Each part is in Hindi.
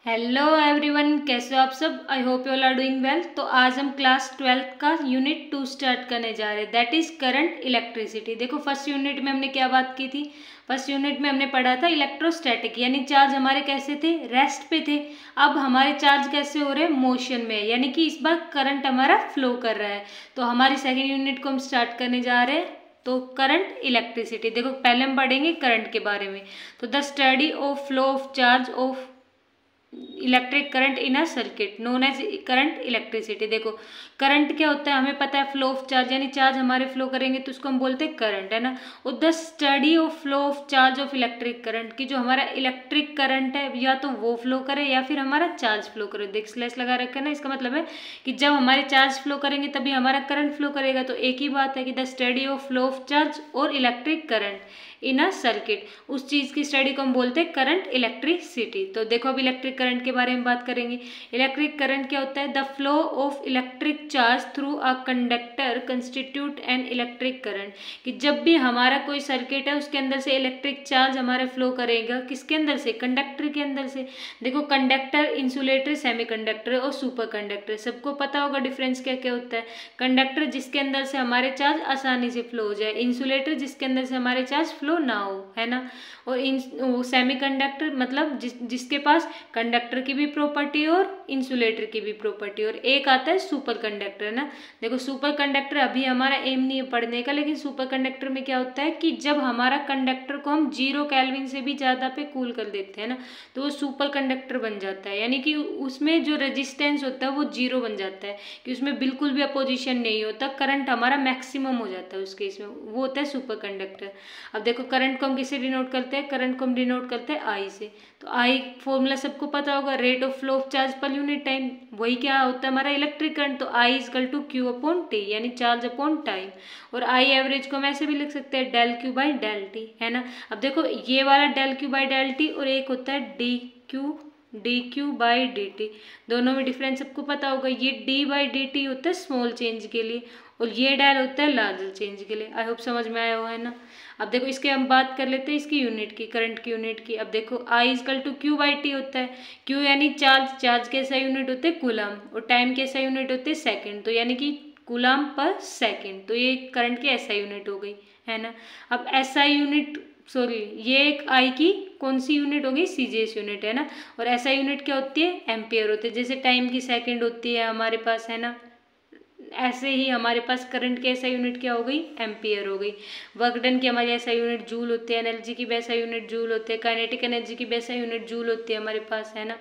हेलो एवरीवन, कैसे हो आप सब। I hope you all are doing well. तो आज हम क्लास 12th का यूनिट 2 स्टार्ट करने जा रहे हैं, दैट इज करंट इलेक्ट्रिसिटी। देखो फर्स्ट यूनिट में हमने क्या बात की थी। फर्स्ट यूनिट में हमने पढ़ा था इलेक्ट्रोस्टैटिक, यानी चार्ज हमारे कैसे थे, रेस्ट पे थे। अब हमारे चार्ज कैसे हो रहे हैं, मोशन में, यानी कि इस बार करंट हमारा फ्लो कर रहा है। तो हमारी सेकेंड यूनिट को हम स्टार्ट करने जा रहे हैं। तो करंट इलेक्ट्रिसिटी, देखो पहले हम पढ़ेंगे करंट के बारे में। तो the study of flow of charge of electric current in a circuit known as current electricity. देखो करंट क्या होता है, हमें पता है, फ्लो ऑफ चार्ज, यानी चार्ज हमारे फ्लो करेंगे तो उसको हम बोलते हैं करंट, है ना। और the study of flow of charge of electric current, की जो हमारा इलेक्ट्रिक करंट है या तो वो फ्लो करे या फिर हमारा चार्ज फ्लो करे। देख स्लैश लगा रखा है ना, इसका मतलब है कि जब हमारे चार्ज फ्लो करेंगे तभी हमारा करंट फ्लो करेगा। तो एक ही बात है कि the study of flow of charge और electric current in a circuit, उस चीज की स्टडी को हम बोलते हैं करंट इलेक्ट्रिसिटी। तो देखो अब इलेक्ट्रिक करंट के बारे में बात करेंगे। इलेक्ट्रिक करंट क्या होता है, the flow of electric charge through a conductor constitute an electric current, कि जब भी हमारा कोई सर्किट है उसके अंदर से इलेक्ट्रिक चार्ज हमारे फ्लो करेगा, किसके अंदर से, कंडक्टर के अंदर से। देखो कंडक्टर, इंसुलेटर, सेमीकंडक्टर और सुपर कंडक्टर, सबको पता होगा डिफरेंस क्या क्या होता है। कंडक्टर जिसके अंदर से हमारे चार्ज आसानी से फ्लो हो जाए, इंसुलेटर जिसके अंदर से हमारे चार्ज फ्लो ना हो, है ना। और सेमीकंडक्टर मतलब जिसके पास कंडक्टर की भी प्रॉपर्टी और इंसुलेटर की भी प्रॉपर्टी। और एक आता है सुपर कंडक्टर, ना। देखो सुपर कंडक्टर अभी हमारा एम नहीं है पढ़ने का, लेकिन सुपर कंडक्टर में क्या होता है कि जब हमारा कंडक्टर को हम 0 केल्विन से भी ज़्यादा पे कूल कर देते हैं ना, तो वो सुपर कंडक्टर बन जाता है, यानी कि उसमें जो रेजिस्टेंस होता है वो 0 बन जाता है, कि उसमें बिल्कुल भी अपोजिशन नहीं होता, करंट हमारा मैक्सिमम हो जाता है उस केस में, वो होता है सुपर कंडक्टर। अब देखो करंट को हम किससे डिनोट करते हैं, करंट को हम डिनोट करते हैं आई से। तो आई फॉर्मूला सबको पता होगा, rate of flow of charge per unit time, वही क्या होता है हमारा इलेक्ट्रिक करंट। तो I is equal to Q upon T, यानी चार्ज अपॉन टाइम। और आई एवरेज को हम ऐसे भी लिख सकते हैं del Q by del T, है ना। अब देखो ये वाला del Q by del T और एक होता है D Q by D T, दोनों में डिफरेंस सबको पता होगा। ये डी बाई डी टी होता है स्मॉल चेंज के लिए और ये डेल होता है लार्जर चेंज के लिए। आई होप समझ में आया हुआ है ना। अब देखो इसके हम बात कर लेते हैं इसकी यूनिट की, करंट की यूनिट की। अब देखो I is equal to Q by T होता है, क्यू यानी चार्ज, चार्ज कैसा यूनिट होते हैं कूलम, और टाइम कैसा यूनिट होते हैं सेकेंड, तो यानी कि कूलम पर सेकेंड। तो ये करंट की एसआई यूनिट हो गई, है ना। अब एसआई यूनिट, सॉरी ये एक आई की कौन सी यूनिट होगी, सीजीएस यूनिट, है ना। और एसआई यूनिट क्या होती है, एम्पियर होते हैं, जैसे टाइम की सेकेंड होती है हमारे पास, है ना। ऐसे ही हमारे पास करंट की ऐसा यूनिट क्या हो गई, एम्पियर हो गई। वर्क डन की हमारी ऐसा यूनिट जूल होती है, एनर्जी की भी ऐसा यूनिट जूल होती है, काइनेटिक एनर्जी की भी ऐसा यूनिट जूल होती है हमारे पास, है ना।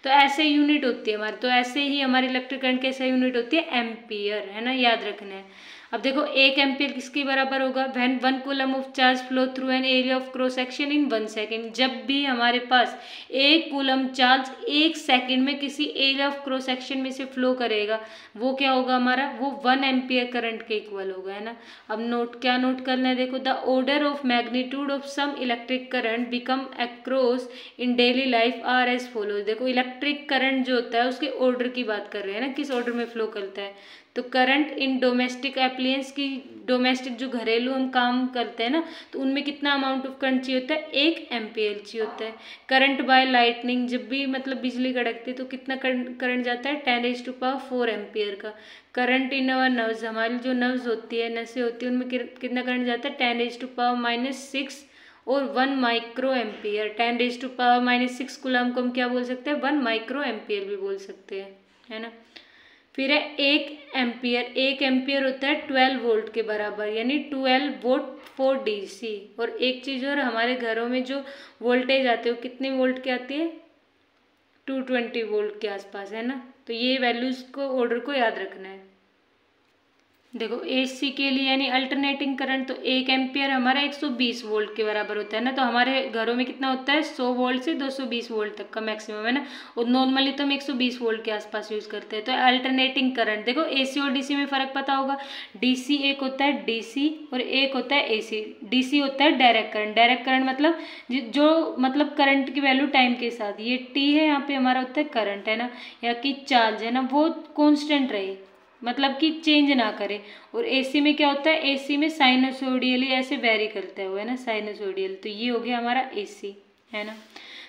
तो ऐसे यूनिट होती है हमारी। तो ऐसे ही हमारी इलेक्ट्रिक करंट की ऐसा यूनिट होती है एम्पियर, है ना, याद रखना है। अब देखो एक एम्पियर किसके बराबर होगा, when 1 coulomb of charge flow through an area of cross section in 1 second. जब भी हमारे पास 1 कूलम चार्ज 1 सेकेंड में किसी एरिया ऑफ क्रॉस सेक्शन में से फ्लो करेगा, वो क्या होगा हमारा, वो 1 एम्पियर करंट के इक्वल होगा, है ना। अब क्या नोट करना है, देखो the order of magnitude of some electric current become across in daily life are as follows. देखो इलेक्ट्रिक करंट जो होता है उसके ऑर्डर की बात कर रहे हैं ना, किस ऑर्डर में फ्लो करता है। तो करंट इन डोमेस्टिक एप्लियंस की, डोमेस्टिक जो घरेलू हम काम करते हैं ना, तो उनमें कितना अमाउंट ऑफ करंट चाहिए होता है, 1 एम्पियर चाहिए होता है। करंट बाय लाइटनिंग, जब भी मतलब बिजली कड़कती है तो कितना करंट जाता है, 10⁴ एम्पियर का। करंट इन अवर नर्व्स, हमारी जो नर्व्स होती है, नसें होती है, उनमें कितना करंट जाता है, 10⁻⁻⁶ और 1 माइक्रो एम्पियर। 10⁻⁻⁶ कूलम को हम क्या बोल सकते हैं, 1 माइक्रो एम्पियर भी बोल सकते हैं, है ना। फिर है 1 एम्पियर होता है 12 वोल्ट के बराबर, यानी 12 वोल्ट फॉर डीसी। और एक चीज़ और, हमारे घरों में जो वोल्टेज आते हैं वो कितने वोल्ट की आती है, 220 वोल्ट के आसपास, है ना। तो ये वैल्यूज को, ऑर्डर को याद रखना है। देखो एसी के लिए यानी अल्टरनेटिंग करंट, तो 1 एम्पियर हमारा 120 वोल्ट के बराबर होता है ना। तो हमारे घरों में कितना होता है, 100 वोल्ट से 220 वोल्ट तक का मैक्सिमम, है ना। और नॉर्मली तो हम 120 वोल्ट के आसपास यूज करते हैं। तो अल्टरनेटिंग करंट, देखो एसी और डीसी में फर्क पता होगा। डीसी एक होता है डीसी और एक होता है एसी। डीसी होता है डायरेक्ट करंट, डायरेक्ट करंट मतलब जो मतलब करंट की वैल्यू टाइम के साथ, ये टी है, यहाँ पे हमारा होता है करंट, है ना, या कि चार्ज, है ना, वो कॉन्स्टेंट रहे, मतलब कि चेंज ना करे। और एसी में क्या होता है, एसी में साइनसोडियली ऐसे वेरी करता है वो, है ना, साइनसोडियल। तो ये हो गया हमारा एसी, है ना।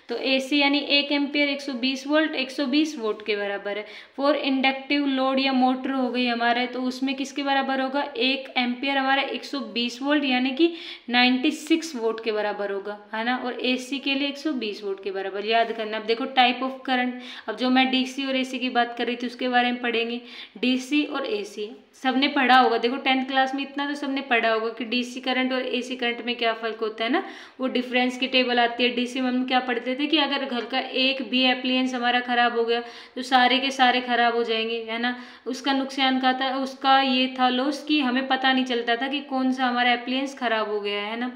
तो AC यानी 1 एम्पियर 120 वोल्ट 120 वोल्ट के बराबर है। फॉर इंडक्टिव लोड या मोटर हो गई हमारे, तो उसमें किसके बराबर होगा, 1 एम्पियर हमारा 120 वोल्ट यानी कि 96 वोल्ट के बराबर होगा, है ना। और AC के लिए 120 वोल्ट के बराबर, याद करना। अब देखो टाइप ऑफ करंट, अब जो मैं DC और AC की बात कर रही थी उसके बारे में पढ़ेंगे। DC और AC सबने पढ़ा होगा, देखो 10th क्लास में इतना तो सबने पढ़ा होगा कि DC करंट और AC करंट में क्या फ़र्क होता है ना, वो डिफरेंस की टेबल आती है। DC में हम क्या पढ़ते थे कि अगर घर का एक भी एप्लियंस हमारा ख़राब हो गया तो सारे के सारे ख़राब हो जाएंगे, है ना। उसका नुकसान का था, उसका ये था लॉस कि हमें पता नहीं चलता था कि कौन सा हमारा एप्लियंस ख़राब हो गया है ना।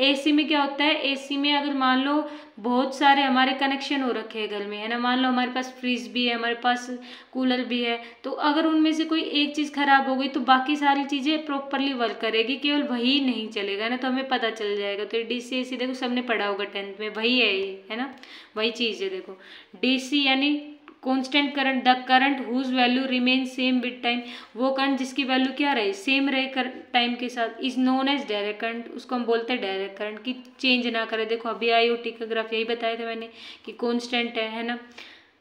AC में क्या होता है, AC में अगर मान लो बहुत सारे हमारे कनेक्शन हो रखे हैं घर में, है ना, मान लो हमारे पास फ्रिज भी है, हमारे पास कूलर भी है, तो अगर उनमें से कोई एक चीज़ खराब हो गई तो बाकी सारी चीज़ें प्रॉपरली वर्क करेगी, केवल वही नहीं चलेगा ना, तो हमें पता चल जाएगा। तो DC AC देखो सबने पढ़ा होगा 10th में, वही है ये, है ना, वही चीज़ है। देखो DC यानी constant current, the current whose value remain same with time, वो करंट जिसकी वैल्यू क्या रहे, सेम रहे टाइम के साथ, is known as direct current, उसको हम बोलते हैं डायरेक्ट करंट, की चेंज ना करे। देखो अभी IoT का ग्राफ यही बताया था मैंने कि कांस्टेंट है ना।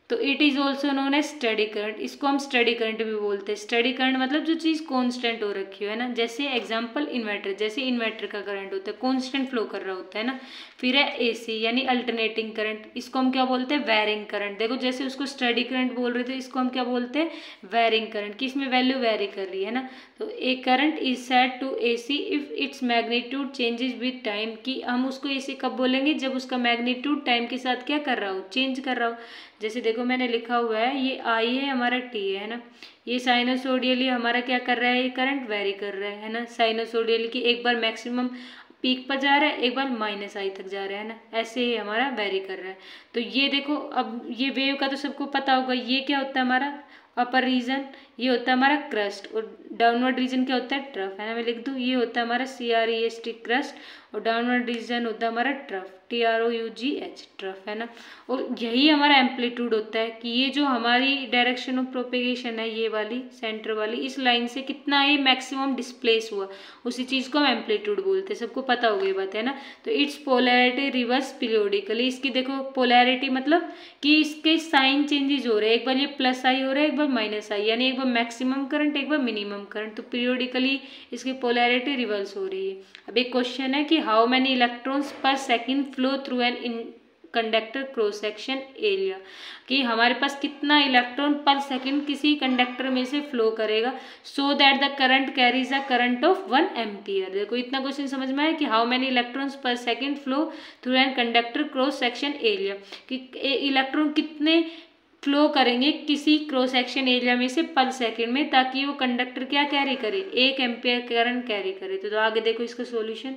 तो it is also known as steady current, इसको हम स्टडी करंट भी बोलते हैं। स्टडी करंट मतलब जो चीज़ कांस्टेंट हो रखी है ना, जैसे एग्जांपल इन्वर्टर, जैसे इन्वर्टर का करंट होता है कांस्टेंट फ्लो कर रहा होता है ना। फिर है AC यानी अल्टरनेटिंग करंट, इसको हम क्या बोलते हैं, वेरिंग करंट। देखो जैसे उसको स्टडी करंट बोल रहे थे, इसको हम क्या बोलते हैं, वेरिंग करंट, कि इसमें वैल्यू वेरी कर रही है ना। तो a current is said to AC if its magnitude changes with time, कि हम उसको AC कब बोलेंगे, जब उसका मैग्नीट्यूड टाइम के साथ क्या कर रहा हो, चेंज कर रहा हो। जैसे देखो मैंने लिखा हुआ है, ये I है हमारा T है ना, ये साइनोसोडियली हमारा क्या कर रहा है, ये करंट वेरी कर रहा है ना। साइनोसोडियली की एक बार मैक्सिमम पीक पर जा रहा है, एक बार -I तक जा रहा है ना, ऐसे ही हमारा वेरी कर रहा है। तो ये देखो, अब ये वेव का तो सबको पता होगा, ये क्या होता है हमारा अपर रीजन, ये होता है हमारा क्रस्ट, और डाउनवर्ड रीजन क्या होता है, ट्रफ, है ना। मैं लिख दूँ, ये होता है हमारा CREST क्रस्ट, और डाउनवर्ड रीजन होता है हमारा ट्रफ, TROUGH ट्रफ, है ना। और यही हमारा एम्पलीट्यूड होता है कि ये जो हमारी डायरेक्शन ऑफ प्रोपेगेशन है, ये वाली सेंटर वाली, इस लाइन से कितना ये मैक्सिमम डिस्प्लेस हुआ, उसी चीज़ को हम एम्पलीट्यूड बोलते हैं, सबको पता होगी ये बात, है ना। तो इट्स पोलैरिटी रिवर्स पीरियोडिकली, इसकी देखो पोलैरिटी मतलब कि इसके साइन चेंजेस हो रहे हैं, एक बार ये +I हो रहा है, एक बार -I, यानी एक बार मैक्सिमम करंट, एक बार मिनिमम करंट, तो पीरियोडिकली इसकी पोलैरिटी रिवर्स हो रही है। अब एक क्वेश्चन है कि हाउ मैनी इलेक्ट्रॉन्स पर second flow through an conductor cross section area, कि हमारे पास कितना इलेक्ट्रॉन पर सेकंड किसी कंडक्टर में से फ्लो करेगा, so that the current carries a current of 1 ampere. देखो इतना क्वेश्चन समझ में आया कि हाउ मैनी इलेक्ट्रॉन्स पर second flow through an conductor cross section area, कि इलेक्ट्रॉन कितने फ्लो करेंगे किसी क्रॉस सेक्शन एरिया में से पर सेकंड में, ताकि वो कंडक्टर क्या कैरी करे, 1 एम्पियर करंट कैरी करे। तो आगे देखो इसका solution,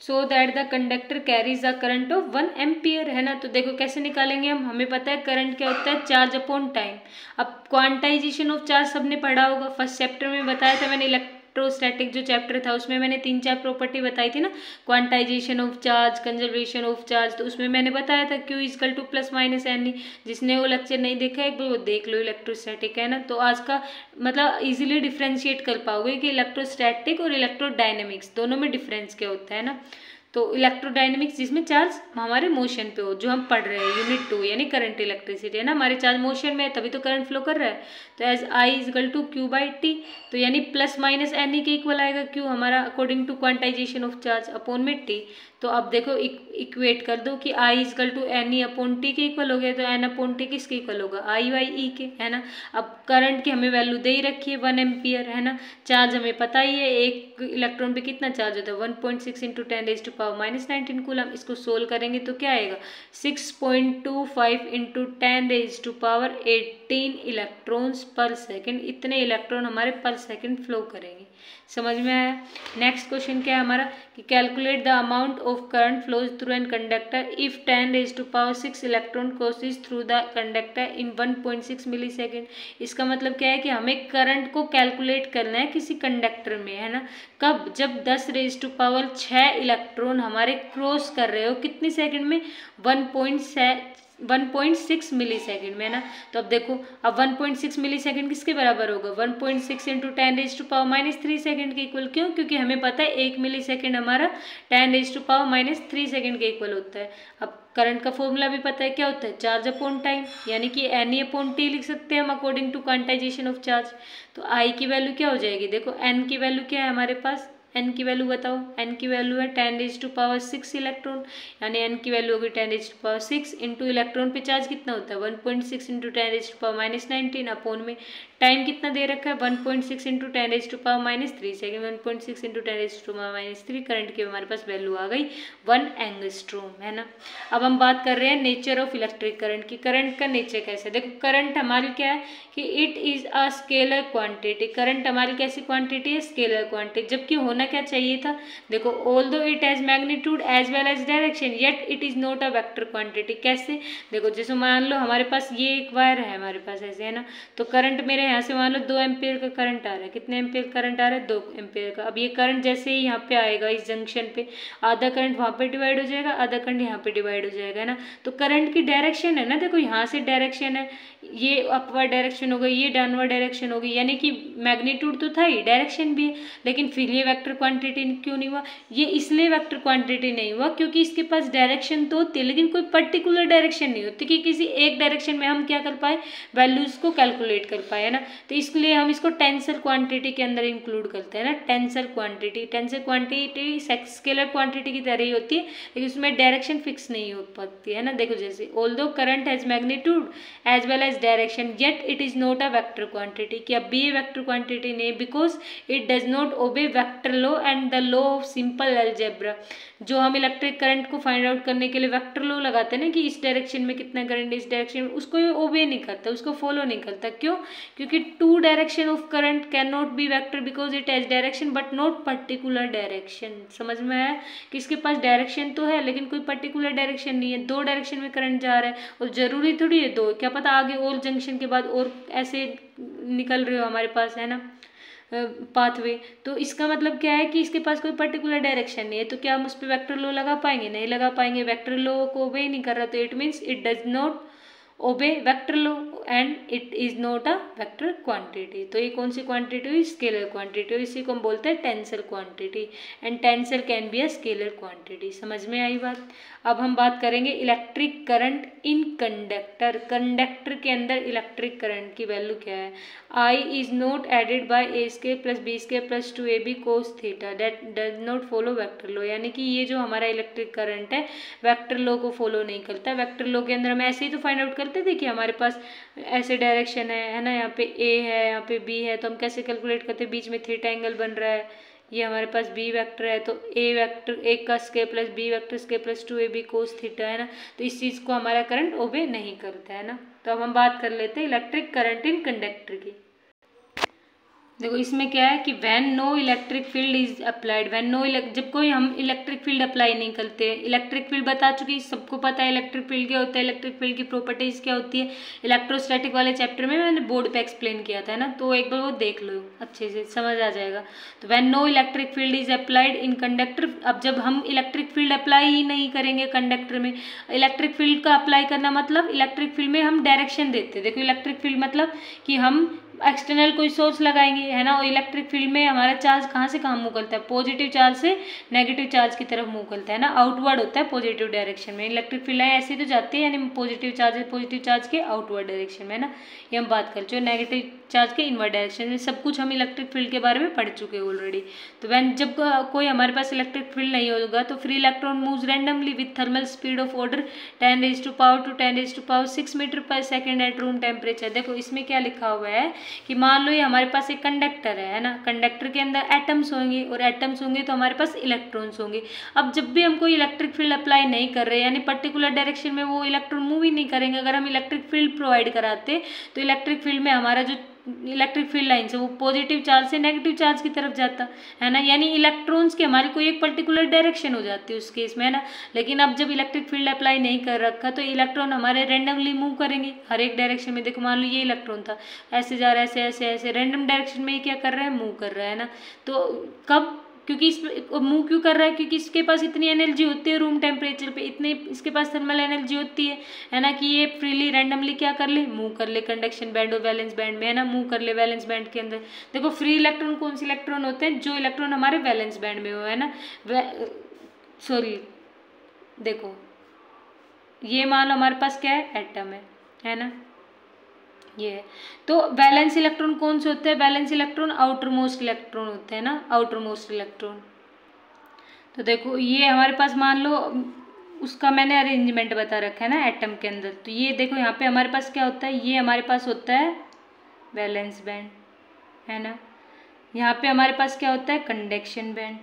so that the conductor carries a current of 1 ampere, है ना। तो देखो कैसे निकालेंगे हम, हमें पता है करंट क्या होता है, चार्ज अपॉन टाइम। अब क्वांटाइजेशन ऑफ चार्ज सबने पढ़ा होगा, फर्स्ट चैप्टर में बताया था मैंने, इलेक्ट्रोस्टैटिक जो चैप्टर था उसमें मैंने 3-4 प्रॉपर्टी बताई थी ना, quantization of charge, conservation of charge, तो उसमें मैंने बताया था Q इक्वल टू +-NE। जिसने वो लेक्चर नहीं देखा एक बार वो देख लो, इलेक्ट्रोस्टैटिक, है ना। तो आज का मतलब इजीली डिफ्रेंशिएट कर पाओगे कि इलेक्ट्रोस्टैटिक और इलेक्ट्रोडायनेमिक्स दोनों में डिफरेंस क्या होता है ना। तो इलेक्ट्रोडायनेमिक्स जिसमें चार्ज हमारे मोशन पे हो, जो हम पढ़ रहे हैं यूनिट 2 यानी करंट इलेक्ट्रिसिटी, है ना, हमारे चार्ज मोशन में है तभी तो करंट फ्लो कर रहा है। तो as I equal to Q/T, तो यानी +-NE के इक्वल आएगा Q हमारा according to quantization of charge upon में T। तो अब देखो इक्वेट कर दो कि I इक्वल टू NE/T के इक्वल हो गया, तो N/T किसके इक्वल होगा, I/E के, है ना। अब करंट की हमें वैल्यू दे ही रखी है 1 एम्पियर, है ना। चार्ज हमें पता ही है, एक इलेक्ट्रॉन पे कितना चार्ज होता है, 1.6 × 10⁻⁻19 कूलम। इसको सोल्व करेंगे तो क्या आएगा, 6.25 × 10⁻18 इलेक्ट्रॉन्स पर सेकेंड, इतने इलेक्ट्रॉन हमारे पर सेकेंड फ्लो करेंगे। समझ में आया। नेक्स्ट क्वेश्चन क्या है हमारा कि calculate the amount of current flows through an conductor if 10⁻6 electron crosses through the conductor in 1.6 millisecond. इसका मतलब क्या है कि हमें करंट को कैलकुलेट करना है किसी कंडक्टर में, है ना। कब, जब 10⁻6 इलेक्ट्रॉन हमारे क्रॉस कर रहे हो कितनी सेकंड में, 1.6 मिलीसेकेंड में, ना। तो अब देखो, अब 1.6 मिलीसेकेंड किसके बराबर होगा, 1.6 × 10⁻³ सेकेंड के इक्वल। क्यों, क्योंकि हमें पता है 1 मिलीसेकेंड हमारा 10⁻³ सेकेंड के इक्वल होता है। अब करंट का फॉर्मूला भी पता है, क्या होता है, चार्ज अपॉन टाइम, यानी कि NE/T लिख सकते हैं हम according to quantization of charge. तो I की वैल्यू क्या हो जाएगी, देखो N की वैल्यू क्या है हमारे पास, N की वैल्यू बताओ, N की वैल्यू है 10⁻6 इलेक्ट्रॉन, यानी N की वैल्यू होगी 10⁻6 इंटू इलेक्ट्रॉन पे चार्ज कितना होता है 1.6 इंटू 10⁻−19 अपॉन में टाइम कितना दे रखा है 1.6 इंटू 10⁻3 सेकेंड, 1.6 इंटू 10⁻3 करंट की हमारे पास वैल्यू आ गई 1 एंगस्ट्रोम, है ना। अब हम बात कर रहे हैं नेचर ऑफ इलेक्ट्रिक करंट की, करंट का नेचर कैसे, देखो करंट हमारी क्या है कि it is a scalar quantity, current हमारी कैसी क्वांटिटी है, स्केलर क्वांटिटी, जबकि होना क्या चाहिए था, देखो although it has magnitude as well as direction yet it is not a vector quantity. कैसे, देखो जैसे मान लो हमारे पास ये एक वायर है हमारे पास ऐसे, है ना, तो करंट मेरे यहाँ से मान लो 2 एम्पियर का करंट आ रहा है, कितने एम्पियर करंट आ रहा है 2 एम्पियर का। अब ये करंट जैसे ही यहाँ पे आएगा इस जंक्शन पे, आधा करंट वहाँ पे डिवाइड हो जाएगा, आधा करंट यहाँ पे डिवाइड हो जाएगा, है ना। तो करंट की डायरेक्शन है ना, देखो यहाँ से डायरेक्शन है, ये अपवर्ड डायरेक्शन हो गई, ये डाउनवर्ड डायरेक्शन हो गई, यानी कि मैग्नीट्यूड तो था ही, डायरेक्शन भी है, लेकिन फिर ये वेक्टर क्वांटिटी क्यों नहीं हुआ, ये इसलिए वेक्टर क्वांटिटी नहीं हुआ क्योंकि इसके पास डायरेक्शन तो होती है लेकिन कोई पर्टिकुलर डायरेक्शन नहीं होती कि किसी एक डायरेक्शन में हम क्या कर पाए, वैल्यूज को कैलकुलेट कर पाए, है ना। तो इसलिए हम इसको टेंसर क्वांटिटी के अंदर इंक्लूड करते हैं ना, tensor quantity, tensor quantity scalar quantity की तरह ही होती है लेकिन उसमें डायरेक्शन फिक्स नहीं हो पाती है ना। देखो जैसे although current has magnitude as well as direction yet it is not a vector quantity, कि अब भी ये वेक्टर क्वांटिटी नहीं, because it does not obey vector law and the law of simple algebra. जो हम इलेक्ट्रिक करंट को फाइंड आउट करने के लिए वेक्टर लॉ लगाते हैं ना कि इस डायरेक्शन में कितना करंट, इस डायरेक्शन में, उसको ये ओबे नहीं करता, उसको फॉलो नहीं करता। क्यों, क्योंकि two direction of current can not be vector because it has direction but not particular direction. समझ में आया कि इसके पास डायरेक्शन तो है लेकिन कोई पर्टिकुलर डायरेक्शन नहीं है, 2 डायरेक्शन में करंट जा रहा है और जरूरी थोड़ी है 2, क्या पता आगे और जंक्शन के बाद और ऐसे निकल रहे हो हमारे पास, है ना, पाथवे। तो इसका मतलब क्या है कि इसके पास कोई पर्टिकुलर डायरेक्शन नहीं है, तो क्या हम उस पर वेक्टर लॉ लगा पाएंगे, नहीं लगा पाएंगे, वेक्टर लॉ को ओबे नहीं कर रहा, तो it means it does not obey vector law and it is not a vector quantity. तो ये कौन सी क्वांटिटी हुई, स्केलर क्वांटिटी हुई, इसी को हम बोलते हैं tensor quantity and tensor can be a scalar quantity. समझ में आई बात। अब हम बात करेंगे इलेक्ट्रिक करंट इन कंडक्टर, कंडक्टर के अंदर इलेक्ट्रिक करंट की वैल्यू क्या है, I is not added by a square plus b square plus 2ab cos theta that does not follow vector law, यानी कि ये जो हमारा इलेक्ट्रिक करंट है वेक्टर लॉ को फॉलो नहीं करता। वेक्टर लॉ के अंदर हम ऐसे ही तो फाइंड आउट करते थे कि हमारे पास ऐसे डायरेक्शन है ना, यहाँ पे a है यहाँ पे b है, तो हम कैसे कैलकुलेट करते हैं, बीच में थीटा एंगल बन रहा है, ये हमारे पास b वेक्टर है, तो a वेक्टर a का square plus b vector square plus 2ab cos theta, है ना। तो इस चीज़ को हमारा करंट ओबे नहीं करता है ना। तो अब हम बात कर लेते हैं इलेक्ट्रिक करंट इन कंडक्टर की। देखो इसमें क्या है कि when no electric field is applied, when no जब कोई हम इलेक्ट्रिक फील्ड अप्लाई नहीं करते, इलेक्ट्रिक फील्ड बता चुकी, सबको पता है इलेक्ट्रिक फील्ड क्या होता है, इलेक्ट्रिक फील्ड की प्रॉपर्टीज क्या होती है, इलेक्ट्रोस्टैटिक वाले चैप्टर में मैंने बोर्ड पे एक्सप्लेन किया था ना, तो एक बार वो देख लो अच्छे से समझ आ जाएगा। तो when no electric field is applied in conductor, अब जब हम इलेक्ट्रिक फील्ड अप्लाई ही नहीं करेंगे कंडक्टर में, इलेक्ट्रिक फील्ड का अप्लाई करना मतलब इलेक्ट्रिक फील्ड में हम डायरेक्शन देते हैं। देखो इलेक्ट्रिक फील्ड मतलब कि हम एक्सटर्नल कोई सोर्स लगाएंगे, है ना, और इलेक्ट्रिक फील्ड में हमारा चार्ज कहाँ से कहाँ मूव करता है, पॉजिटिव चार्ज से नेगेटिव चार्ज की तरफ मूव करता है ना, आउटवर्ड होता है पॉजिटिव डायरेक्शन में। इलेक्ट्रिक फील्ड है ऐसे तो जाती है, यानी पॉजिटिव चार्ज के आउटवर्ड डायरेक्शन में, है ना, ये हम बात कर चुके, नेगेटिव चार्ज के इनवर्ड डायरेक्शन में। सब कुछ हम इलेक्ट्रिक फील्ड के बारे में पढ़ चुके हैं ऑलरेडी। तो वैन जब कोई हमारे पास इलेक्ट्रिक फील्ड नहीं होगा तो free electron moves randomly with thermal speed of order 10⁻⁻6 metre per second at room temperature. देखो इसमें क्या लिखा हुआ है कि मान लो ये हमारे पास एक कंडक्टर है ना, कंडक्टर के अंदर एटम्स होंगे और एटम्स होंगे तो हमारे पास इलेक्ट्रॉन्स होंगे। अब जब भी हम कोई इलेक्ट्रिक फील्ड अप्लाई नहीं कर रहे, यानी पर्टिकुलर डायरेक्शन में वो इलेक्ट्रॉन मूव ही नहीं करेंगे, अगर हम इलेक्ट्रिक फील्ड प्रोवाइड कराते तो इलेक्ट्रिक फील्ड में हमारा जो इलेक्ट्रिक फील्ड लाइन से वो पॉजिटिव चार्ज से नेगेटिव चार्ज की तरफ जाता है ना, यानी इलेक्ट्रॉन्स की हमारी कोई एक पर्टिकुलर डायरेक्शन हो जाती है उस केस में, है ना। लेकिन अब जब इलेक्ट्रिक फील्ड अप्लाई नहीं कर रखा तो इलेक्ट्रॉन हमारे रैंडमली मूव करेंगे हर एक डायरेक्शन में। देखो मान लो ये इलेक्ट्रॉन था, ऐसे जा रहा है, ऐसे ऐसे ऐसे रैंडम डायरेक्शन में ये क्या कर रहा है, मूव कर रहा है ना। तो कब, क्योंकि इस मूव क्यों कर रहा है, क्योंकि इसके पास इतनी एनर्जी होती है रूम टेम्परेचर पे, इतने इसके पास थर्मल एनर्जी होती है ना, कि ये फ्रीली रैंडमली क्या कर ले, मूव कर ले कंडक्शन बैंड और वैलेंस बैंड में, है ना, मूव कर ले वैलेंस बैंड के अंदर। देखो फ्री इलेक्ट्रॉन कौन से इलेक्ट्रॉन होते हैं, जो इलेक्ट्रॉन हमारे वैलेंस बैंड में हो, है ना, सॉरी देखो ये मान लो हमारे पास क्या है, एटम है ना, ये है। तो वैलेंस इलेक्ट्रॉन कौन से होते हैं, valence electron outer most electron होते हैं ना, आउटर मोस्ट इलेक्ट्रॉन। तो देखो ये हमारे पास मान लो उसका मैंने अरेंजमेंट बता रखा है ना एटम के अंदर। तो ये देखो यहाँ पे हमारे पास क्या होता है, ये हमारे पास होता है वैलेंस बैंड, है ना। यहाँ पे हमारे पास क्या होता है, कंडक्शन बैंड,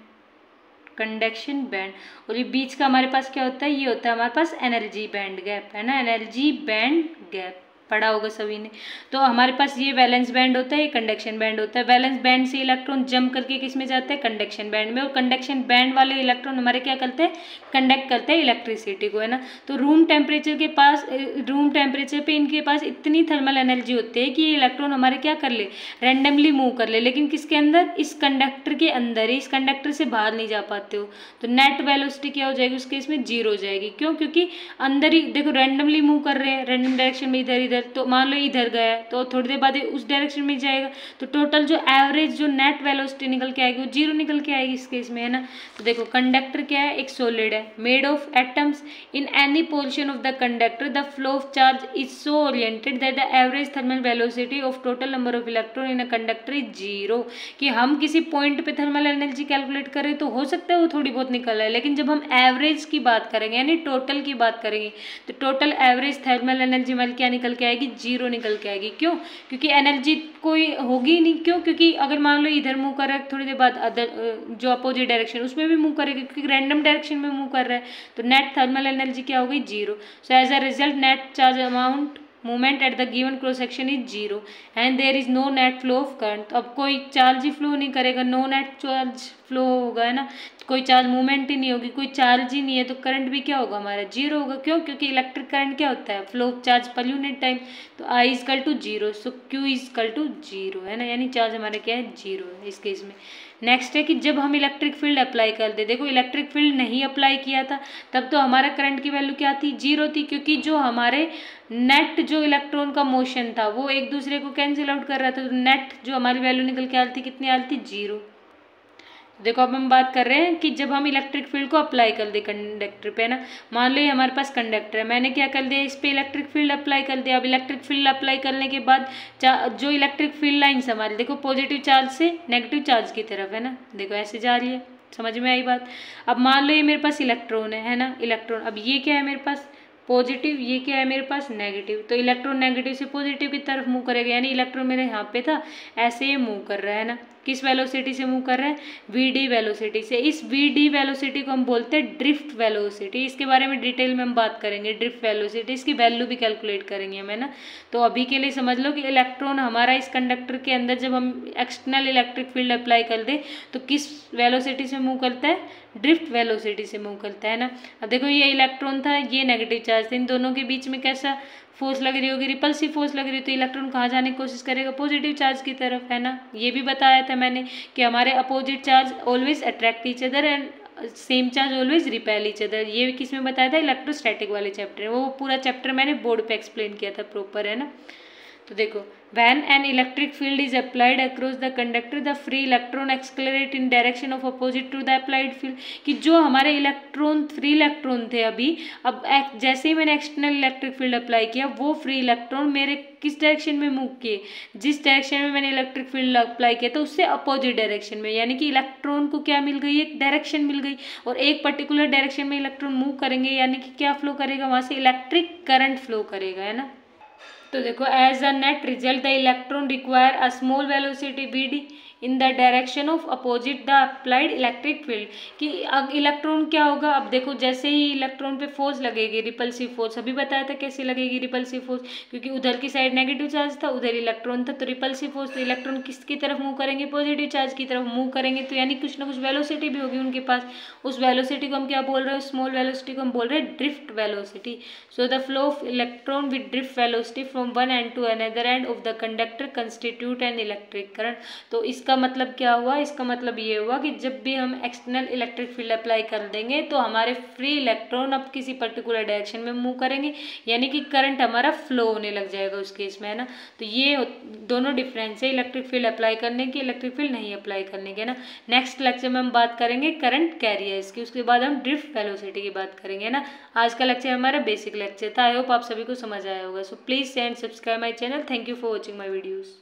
कंडक्शन बैंड। और ये बीच का हमारे पास क्या होता है, ये होता है हमारे पास एनर्जी बैंड गैप, है ना, एनर्जी बैंड गैप पढ़ा होगा सभी ने। तो हमारे पास ये वैलेंस बैंड होता है, ये कंडक्शन बैंड होता है। वैलेंस बैंड से इलेक्ट्रॉन जंप करके किस में जाते हैं, कंडक्शन बैंड में। और कंडक्शन बैंड वाले इलेक्ट्रॉन हमारे क्या करते हैं, कंडक्ट करते हैं इलेक्ट्रिसिटी को, है ना। तो रूम टेम्परेचर के पास, रूम टेम्परेचर पे इनके पास इतनी थर्मल एनर्जी होती है कि ये इलेक्ट्रॉन हमारे क्या कर ले, रैंडमली मूव कर ले, लेकिन किसके अंदर, इस कंडक्टर के अंदर ही, इस कंडक्टर से बाहर नहीं जा पाते हो। तो नेट वेलोसिटी क्या हो जाएगी उस केस में, जीरो हो जाएगी। क्यों, क्योंकि अंदर ही देखो रैंडमली मूव कर रहे हैं, रैंडम डायरेक्शन में इधर इधर। तो मान लो इधर गया तो थोड़ी देर बाद उस डायरेक्शन में जाएगा, तो टोटल जो एवरेज जो नेट वेलोसिटी निकल के आएगी वो जीरो निकल के आएगी इस केस में, है ना। तो देखो कंडक्टर क्या है, एक सॉलिड है made of atoms. In any portion of the conductor the flow of charge is so oriented that the average thermal velocity of total number of electron in a conductor is zero. कि हम किसी पॉइंट पे थर्मल एनर्जी कैलकुलेट करें तो हो सकता है वो थोड़ी बहुत निकल आए, लेकिन जब हम एवरेज की बात करेंगे यानी टोटल की बात करेंगे तो टोटल एवरेज थर्मल एनर्जी हमारी क्या निकल के आएगी, जीरो निकल के आएगी। क्यों, क्योंकि एनर्जी कोई होगी नहीं। क्यों, क्योंकि अगर मान लो इधर मूव कर रहा है थोड़ी देर बाद अदर जो अपोजिट डायरेक्शन उसमें भी मूव करेगा, क्योंकि रैंडम डायरेक्शन में मूव कर रहा है। तो नेट थर्मल एनर्जी क्या हो गई, zero. So as a result net charge amount movement at the given cross section is zero and there is no net flow of current. तो अब कोई चार्ज ही फ्लो नहीं करेगा, नो नेट चार्ज फ्लो होगा, है ना। कोई चार्ज मूवमेंट ही नहीं होगी, कोई चार्ज ही नहीं है, तो करंट भी क्या होगा हमारा, जीरो होगा। क्यों, क्योंकि इलेक्ट्रिक करंट क्या होता है, flow of charge per unit time. तो I is equal to zero, so Q is equal to zero, है ना, यानी चार्ज हमारे क्या है, जीरो है इस केस में। नेक्स्ट है कि जब हम इलेक्ट्रिक फील्ड अप्लाई कर दे, देखो इलेक्ट्रिक फील्ड नहीं अप्लाई किया था तब तो हमारा करंट की वैल्यू क्या थी, जीरो थी, क्योंकि जो हमारे नेट जो इलेक्ट्रॉन का मोशन था वो एक दूसरे को कैंसिल आउट कर रहा था। तो नेट जो हमारी वैल्यू निकल के आ रही थी, कितनी आ रही थी, जीरो। देखो अब हम बात कर रहे हैं कि जब हम इलेक्ट्रिक फील्ड को अप्लाई कर दे कंडक्टर पे, ना, मान लो ये हमारे पास कंडक्टर है, मैंने क्या कर दिया, इस पे इलेक्ट्रिक फील्ड अप्लाई कर दिया। अब इलेक्ट्रिक फील्ड अप्लाई करने के बाद जो इलेक्ट्रिक फील्ड लाइन्स हमारी देखो पॉजिटिव चार्ज से नेगेटिव चार्ज की तरफ, है ना, देखो ऐसे जा रही है, समझ में आई बात। अब मान लो ये मेरे पास इलेक्ट्रॉन है ना, इलेक्ट्रॉन। अब ये क्या है मेरे पास, पॉजिटिव, ये क्या है मेरे पास, नेगेटिव। तो इलेक्ट्रॉन नेगेटिव से पॉजिटिव की तरफ मूव करेगा, यानी इलेक्ट्रॉन मेरे यहाँ पे था, ऐसे ये मूव कर रहा है ना। किस वेलोसिटी से मूव कर रहा है, वी डी वेलोसिटी से। इस वी डी वेलोसिटी को हम बोलते हैं ड्रिफ्ट वेलोसिटी। इसके बारे में डिटेल में हम बात करेंगे, ड्रिफ्ट वेलोसिटी, इसकी वैल्यू भी कैलकुलेट करेंगे हम, है ना। तो अभी के लिए समझ लो कि इलेक्ट्रॉन हमारा इस कंडक्टर के अंदर जब हम एक्सटर्नल इलेक्ट्रिक फील्ड अप्लाई कर दे तो किस वेलोसिटी से मूव करता है, ड्रिफ्ट वेलोसिटी से मूव करता है ना। अब देखो ये इलेक्ट्रॉन था, ये नेगेटिव चार्ज था, इन दोनों के बीच में कैसा फोर्स लग रही होगी, रिपल्सिव फोर्स लग रही है। तो इलेक्ट्रॉन कहाँ जाने की कोशिश करेगा, पॉजिटिव चार्ज की तरफ, है ना। ये भी बताया था मैंने कि हमारे opposite charge always attract each other and same charge always repel each other. ये किस में बताया था, इलेक्ट्रोस्टैटिक वाले चैप्टर में। वो पूरा चैप्टर मैंने बोर्ड पे एक्सप्लेन किया था प्रॉपर, है ना। तो देखो when an electric field is applied across the conductor the free electron accelerate in direction of opposite to the applied field। कि जो हमारे इलेक्ट्रॉन फ्री इलेक्ट्रॉन थे अभी, अब जैसे ही मैंने एक्सटर्नल इलेक्ट्रिक फील्ड अप्लाई किया वो फ्री इलेक्ट्रॉन मेरे किस डायरेक्शन में मूव किए, जिस डायरेक्शन में मैंने इलेक्ट्रिक फील्ड अप्लाई किया था उससे अपोजिट डायरेक्शन में। यानी कि इलेक्ट्रॉन को क्या मिल गई, एक डायरेक्शन मिल गई, और एक पर्टिकुलर डायरेक्शन में इलेक्ट्रॉन मूव करेंगे, यानी कि क्या फ्लो करेगा, वहाँ से इलेक्ट्रिक करंट फ्लो करेगा, है ना। तो देखो as a net result the electron require a small velocity V D in the direction of opposite the applied electric field. कि अब इलेक्ट्रॉन क्या होगा, अब देखो जैसे ही इलेक्ट्रॉन पे फोर्स लगेगी, रिपल्सिव फोर्स, अभी बताया था कैसे लगेगी रिपल्सिव फोर्स, क्योंकि उधर की साइड नेगेटिव चार्ज था, उधर इलेक्ट्रॉन था, तो रिपल्सिव फोर्स, तो इलेक्ट्रॉन किसकी तरफ मूव करेंगे, पॉजिटिव चार्ज की तरफ मूव करेंगे। तो यानी कुछ ना कुछ वेलोसिटी भी होगी उनके पास, उस वेलोसिटी को हम क्या बोल रहे हैं, स्मॉल वेलोसिटी को हम बोल रहे हैं drift velocity. So the flow of electron with drift velocity from one end to another end of the conductor constitute an electric current. तो इसका इसका मतलब क्या हुआ, इसका मतलब ये हुआ कि जब भी हम एक्सटर्नल इलेक्ट्रिक फील्ड अप्लाई कर देंगे तो हमारे फ्री इलेक्ट्रॉन अब किसी पर्टिकुलर डायरेक्शन में मूव करेंगे, यानी कि करंट हमारा फ्लो होने लग जाएगा उस केस में, है ना। तो ये दोनों डिफरेंस है इलेक्ट्रिक फील्ड अप्लाई करने की, इलेक्ट्रिक फील्ड नहीं अप्लाई करने के, ना। नेक्स्ट लेक्चर में हम बात करेंगे करंट कैरियर्स की, उसके बाद हम ड्रिफ्ट वेलोसिटी की बात करेंगे, ना। आज का लेक्चर हमारा बेसिक लेक्चर था। आई होप आप सभी को समझ आया होगा। So please share and subscribe my channel. Thank you for watching my videos.